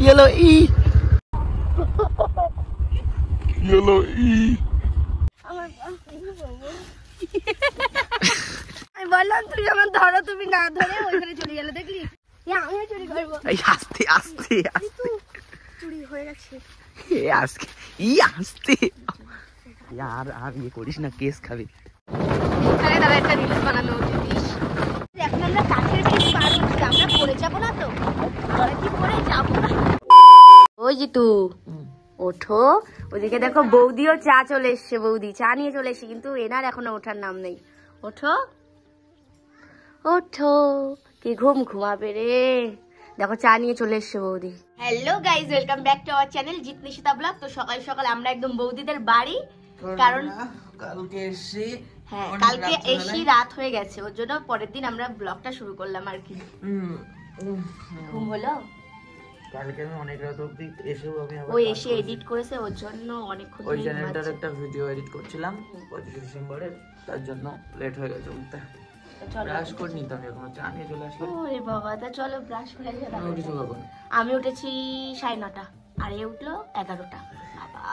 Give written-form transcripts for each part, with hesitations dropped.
Yellow E. Yellow E. আমি বললাম তুই আমার ধরো, তুমি না ধরে ওইখানে চলে গেলে, দেখলি? আমিও চুরি করবো। আস্তে আস্তে আস্তে চুরি হয়ে গেছে। আজকে আস্তে আর ইয়ে করিস না, কেস খাবি। দাদা একটা রিলস বানানো উচিত। এখন আমরা কাঠের ব্রিজ পার হচ্ছি, আমরা পড়ে যাবো না তো? পরে কি পড়ে যাবো না? ওই জিতু ওঠো, ওদিকে দেখো বৌদিও চা চলে এসছে, বৌদি চা নিয়ে চলে এসছে, কিন্তু এনার এখনো ওঠার নাম নেই। ওঠো ওঠো, কি ঘুমাবে রে। দেখো চা নিয়ে চলে এসছে বৌদি। Hello guys, welcome back to our channel Jeet Nishita blog. তো সকাল সকাল আমরা একদম বৌদিদের বাড়ি, কারণ কালকে এসে কালকে এসি রাত হয়ে গেছে, ওর জন্য পরের দিন আমরা ব্লগটা শুরু করলাম আর কি। ঘুম হলো? কালকে আমি অনেক রাত অবধি এসেও আমি ওই এসে এডিট করেছে, ওর জন্য অনেকক্ষণ ওই চ্যানেলটার একটা ভিডিও এডিট করছিলাম 25 ডিসেম্বরের, তার জন্য লেট হয়ে গেছে উঠতে। ব্রাশ করে নিতাম, এখন চা নিয়ে চলে আসলাম। ওরে বাবা, তা চলো ব্রাশ করে কিছু খাবো না। আমি উঠেছি 9:30, আর এ উঠলো 11টা। বাবা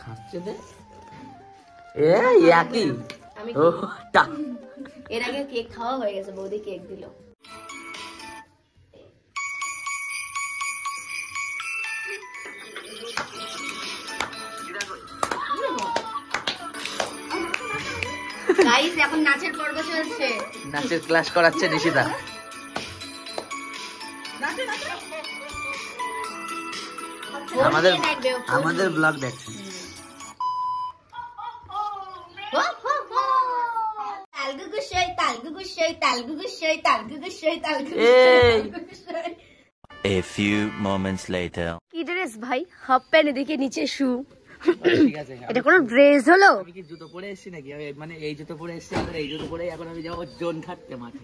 খাচ্ছে দে একই। আমি ও টা এর আগে কেক খাওয়া হয়ে গেছে, বৌদি কেক দিল। গাইস এখন নাচের পর্ব চলছে, নাচের ক্লাস করাচ্ছে নিশিতা। আমাদের ব্লগ দেখছে। A few moments later. কি ড্রেস ভাই? হাফ প্যান্ট, এদিকে নিচে শু। ঠিক আছে, এটা কোনো ড্রেস হলো? আমি কি জুতো পরে এসেছি নাকি? মানে এই জুতো পরে এসেছি, আর এই জুতো পরে এখন আমি যাবো জোন খাটতে মাঠে।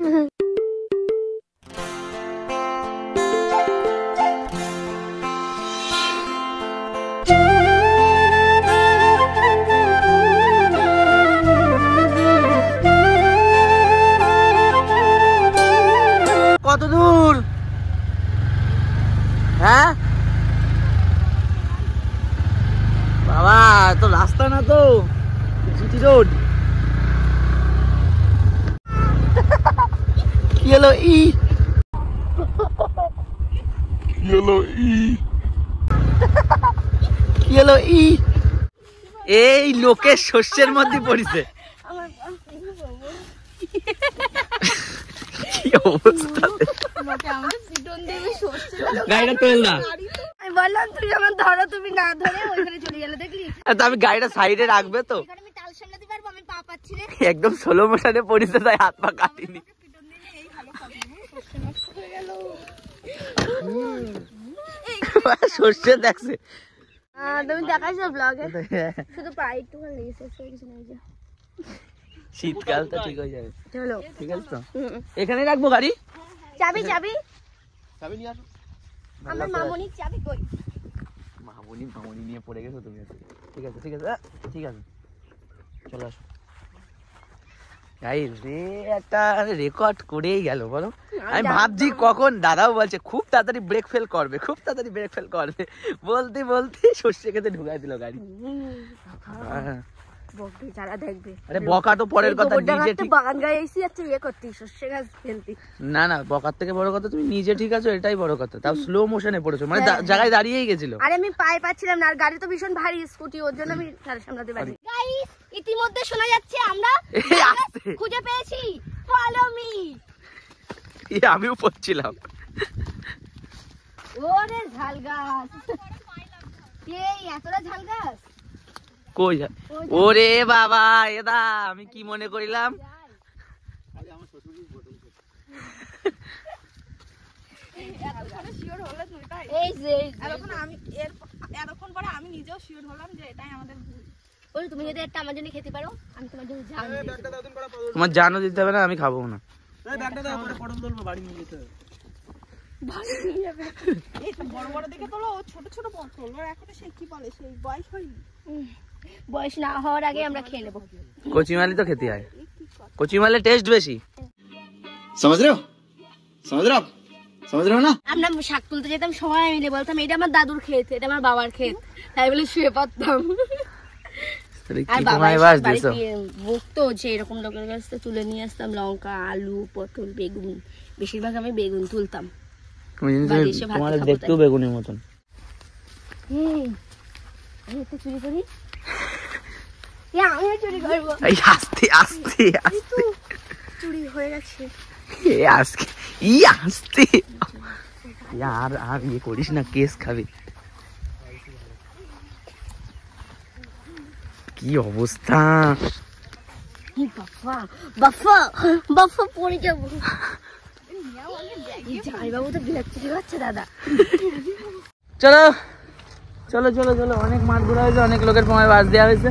কত দূর? হ্যাঁ বাবা, তো রাস্তা না তো, GT road. Yellow E. Yellow E. Yellow E. এই লোকের শস্যের মধ্যে পড়িছে। কি অবস্থা! গাড়িটা তোল না। আমি বললাম তুই আমার ধরো, তুমি না ধরে ওইখানে চলে গেলে, দেখলি? আমি গাড়িটা সাইডে রাখবে তো, আমি তাল সামলাতে পারবো, আমি পা পাচ্ছি রে। একদম স্লো মোশনে পড়িছে, তাই হাত পা কাটিনি। সর্ষে দেখছে, তুমি দেখাইছো ব্লগে, শুধু পা একটুখানি লেগেছে, কিছু নেই। শীতকাল তো ঠিক হয়ে যাবে। চলো, ঠিক আছে তো, এখানে রাখবো গাড়ি। চাবি চাবি চাবি নিয়ে আসো। আমার মামনির চাবি কই? মামনি নিয়ে পড়ে গেছো তুমি। ঠিক আছে ঠিক আছে ঠিক আছে, চলে আসো। গাইস রে, একটা রেকর্ড করেই গেল বলো। আমি ভাবছি কখন দাদাও বলছে খুব তাড়াতাড়ি ব্রেক ফেল করবে, খুব তাড়াতাড়ি ব্রেক ফেল করবে, বলতে বলতে সর্ষে খেতে ঢুকাই দিল গাড়ি। বকবে যারা দেখবে। আরে বকা তো পরের কথা, নিজে ঠিক। বাগান গায়ে এসে যাচ্ছে ইয়ে করতে, সর্ষে গাছ ফেলতে। না না, বকার থেকে বড় কথা তুমি নিজে ঠিক আছো, এটাই বড় কথা। তাও স্লো মোশনে পড়েছো, মানে জায়গায় দাঁড়িয়েই গেছিল। আরে আমি পায়ে পাচ্ছিলাম না, আর গাড়ি তো ভীষণ ভারী স্কুটি, ওর জন্য আমি সামলাতে পারি। গাইস ইতিমধ্যে শোনা যাচ্ছে আমরা খুঁজে পেয়েছি, ফলো মি। আমিও পড়ছিলাম। ওরে ঝাল গাছ, এই এতটা ঝাল গাছ কই যায়? ওরে বাবা, এদা আমি কি মনে করিলাম। আমি নিজেও শিওর হলাম যে এটাই আমাদের ভুল। ওই তুমি যদি একটা আমার জন্য খেতে পারো, আমি তোমার জন্য জান দিয়ে দেব। তোমার জানও দিতে হবে না, আমি খাবো না। এই ব্যাগটা দাও, পরে পটল তুলবো, বাড়ি নিয়ে যেতে হবে। বাড়ি নিয়ে যাবে? এই তো বড় বড় দেখে তোলো, ছোট ছোট পটল, ওর এখনো সেই কি বলে, সেই বয়স হয়নি। বয়স না হওয়ার আগে আমরা খেয়ে নেব। কচিমালি তো খেতে হয়, কচিমালে টেস্ট বেশি। समझ रहे हो সমুদ্র না আমরা শাক তুলতে যেতাম সবাই মিলে, বলতাম এটা আমার দাদুর ক্ষেত, এটা আমার বাবার ক্ষেত, তাই বলে শুয়ে পড়তাম। আর বাবা বকতো যে এরকম লোকের কাছ থেকে তুলে নিয়ে আসতাম লঙ্কা, আলু, পটল, বেগুন, বেশিরভাগ আমি বেগুন তুলতাম। দেখতেও বেগুনের মতন। চুরি করি, আমিও চুরি করবো। আস্তে আস্তে আস্তে চুরি হয়ে গেছে আজকে আস্তে আর আর ইয়ে করিস না, কেস খাবি। কি অবস্থা, বাফা পড়ে যাবো। জামাইবাবু তো বিরক্ত হচ্ছে দাদা। চলো চলো চলো চলো, অনেক মাঠ ঘোরা হয়েছে, অনেক লোকের সময় বাস দেওয়া হয়েছে,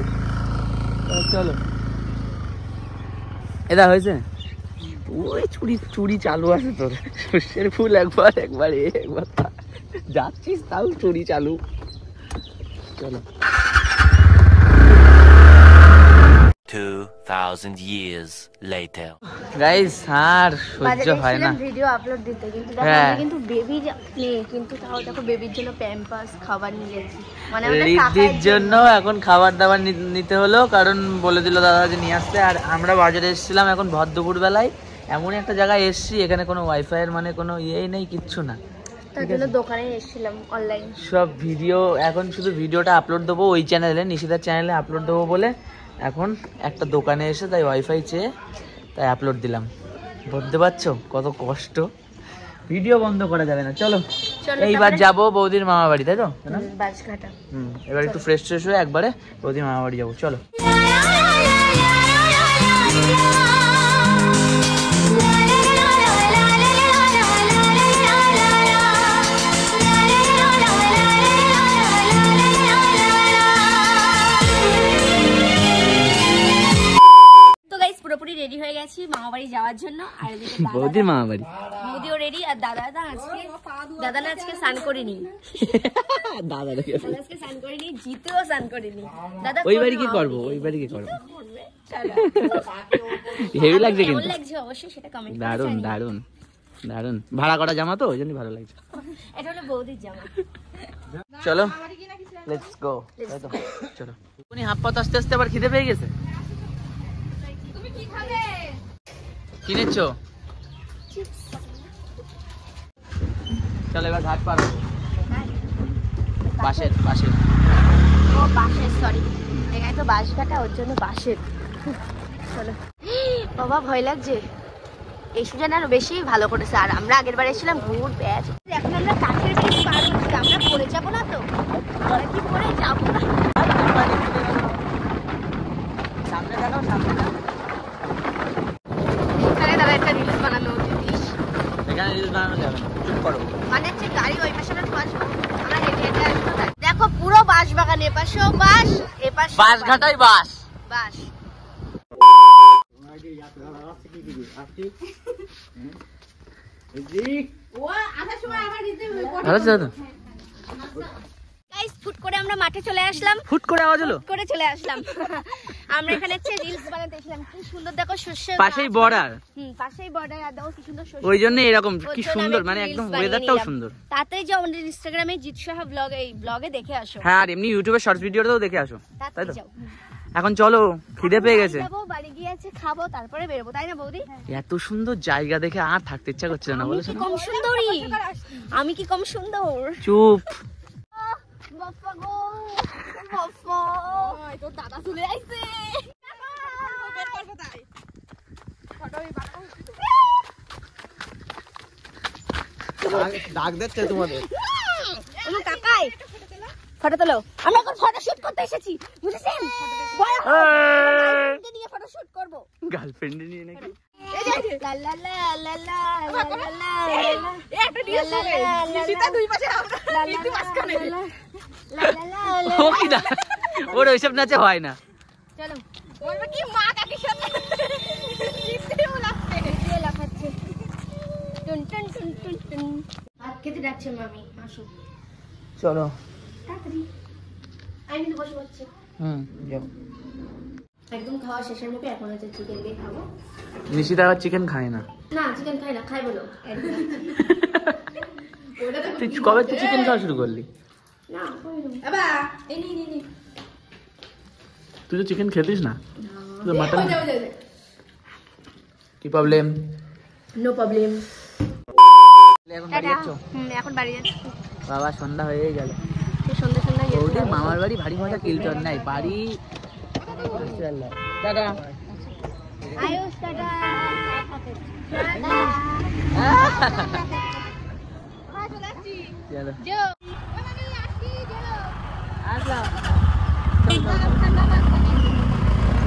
চলো। এটা হয়েছে ওই চুরি চুরি চালু আছে তোর, সর্ষের ফুল একবার একবার একবার যাচ্ছিস তাও চুরি চালু। চলো 2000 years later. গাইস আর সহ্য হয় না ভিডিও আপলোড দিতে, কিন্তু কিন্তু বেবি নেই, কিন্তু তাও দেখো বেবির জন্য প্যাম্পাস খাবার নিয়ে যাচ্ছি, মানে রিদ্ধির জন্য এখন খাবার দাবার নিতে হলো, কারণ বলে দিল দাদা যে নিয়ে আসতে। আর আমরা বাজারে এসেছিলাম এখন ভর দুপুর বেলায়, এমন একটা জায়গায় এসছি এখানে কোনো ওয়াইফাই এর মানে কোনো ইয়েই নেই, কিচ্ছু না। তার জন্য দোকানে এসেছিলাম অনলাইন সব ভিডিও, এখন শুধু ভিডিওটা আপলোড দেবো ওই চ্যানেলে, নিশিদার চ্যানেলে আপলোড দেবো বলে এখন একটা দোকানে এসে তাই ওয়াইফাই চেয়ে তাই আপলোড দিলাম। বুঝতে পারছো কত কষ্ট, ভিডিও বন্ধ করা যাবে না। চলো এইবার যাবো বৌদির মামা বাড়ি, তাই তো? এবার একটু ফ্রেশ ট্রেশ হয়ে একবারে বৌদির মামা বাড়ি যাবো, চলো। রেডি হয়ে গেছি মামা বাড়ি যাওয়ার জন্য। আর বৌদির মামা বাড়ি, বৌদিও রেডি, আর দাদা আজকে স্নান করিনি, দাদা আজকে স্নান করিনি, জিতেও স্নান করিনি। দাদা ওই বাড়ি কি করবো, ওই বাড়ি কি করবো? হেভি লাগছে কিন্তু, লাগছে অবশ্যই সেটা কমেন্ট করুন। দারুন দারুন দারুন, ভাড়া করা জামা তো ওই জন্য ভালো লাগছে। এটা হলো বৌদির জামা। চলো লেটস গো, চলো। উনি হাফ পথ আস্তে আস্তে আবার খিদে পেয়ে গেছে। কিনেছো? চলো এবার ঘাট পার হবো। বাঁশের বাঁশের ও বাঁশের, সরি এখানে তো বাঁশ কাটা, ওর জন্য বাঁশের। চলো বাবা, ভয় লাগছে। এই সুযোগ আরো বেশি ভালো করেছে, আর আমরা আগের বার এসেছিলাম ঘুর প্যাচ। এখন আমরা কাঠের ব্রিজ পার হচ্ছি, আমরা পড়ে যাবো না তো? আমরা কি পড়ে যাবো না? সামনে দেখাও, সামনে দেখাও। তারা একটা রিলস বানানো উচিত। এখানে রিলস বানানো যাবে না, চুপ করো। মানে হচ্ছে গাড়ি ওই পাশে না, আমরা হেঁটে হেঁটে আসবো। দেখো পুরো বাঁশ বাগান, এপাশেও বাঁশ, এপাশে বাঁশ ঘাটাই বাঁশ বাঁশ। গাইস ফুট করে আমরা মাঠে চলে আসলাম, ফুট করে আওয়াজ হলো, করে চলে আসলাম। আমরা এখানে হচ্ছে রিলস বানাতে এসেছিলাম। কি সুন্দর দেখো শস্য, পাশেই বর্ডার, পাশেই বর্ডার, আর দেখো কি সুন্দর শস্য। ওই জন্য এরকম কি সুন্দর, মানে একদম ওয়েদারটাও সুন্দর। তাতেই যে আমাদের ইনস্টাগ্রামে জিৎ সাহা ব্লগ, এই ব্লগে দেখে আসো। হ্যাঁ, আর এমনি ইউটিউবে শর্টস ভিডিওটাও দেখে আসো, তাই তো? যাও। এখন চলো, খিদে পেয়ে গেছে, যাবো বাড়ি গিয়ে আছে খাবো, তারপরে বেরোবো, তাই না বৌদি? এত সুন্দর জায়গা দেখে আর থাকতে ইচ্ছা করছে না, বলেছো না? কম সুন্দরী আমি কি কম সুন্দর? চুপ। বাপ্পা গো বাপ্পা, তোর দাদা চলে আইছে। ডাক দিচ্ছে তোমাদের আমার কাকাই, ফটো তোলো। আমরা এখন ফটো শুট করতে এসেছি, বুঝেছেন? নিয়ে ফটো শুট করব, গার্লফ্রেন্ড নিয়ে নাকি? লা লা লা লা লা লা লা, একটা রিলস হবে নিশিতা দুই পাশে, আমরা রিদ্ধি মাঝখানে। লা লা লা। ও কি না, ওর ওইসব নাচে হয় না। চলো বলবে কি মা কাকির সাথে ভিডিও লাগছে, ভিডিও লাগাচ্ছে। টুন টুন টুন টুন টুন। ভাত খেতে ডাকছে মামি, আসো চলো তাড়াতাড়ি। আমি কিন্তু বসে পড়ছি। যাও। একদম খাওয়া শেষের মুখে এখন হচ্ছে চিকেন দিয়ে খাবো। নিশিতা আবার চিকেন খায় না। না চিকেন খাই না, খাই বলো। তুই কবে তুই চিকেন খাওয়া শুরু করলি? তুই তো চিকেন খেতিস না, তুই তো মাটন। কি প্রবলেম? No problem. এখন বাড়ি যাচ্ছ? এখন বাড়ি যাচ্ছি। বাবা সন্ধ্যা হয়ে গেল। সন্ধ্যে সন্ধ্যা বৌদির মামার বাড়ি ভারী মজা, কিলচর নাই বাড়ি। দাদা আয়ুষ টাটা।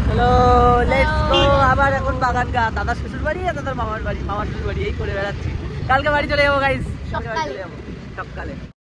চলো লেটস গো। আবার এখন বাগান গা, দাদার শ্বশুর বাড়ি আর দাদার মামার বাড়ি, মামার শ্বশুর বাড়ি, এই করে বেড়াচ্ছি। কালকে বাড়ি চলে যাবো গাইস, সকালে। সকালে।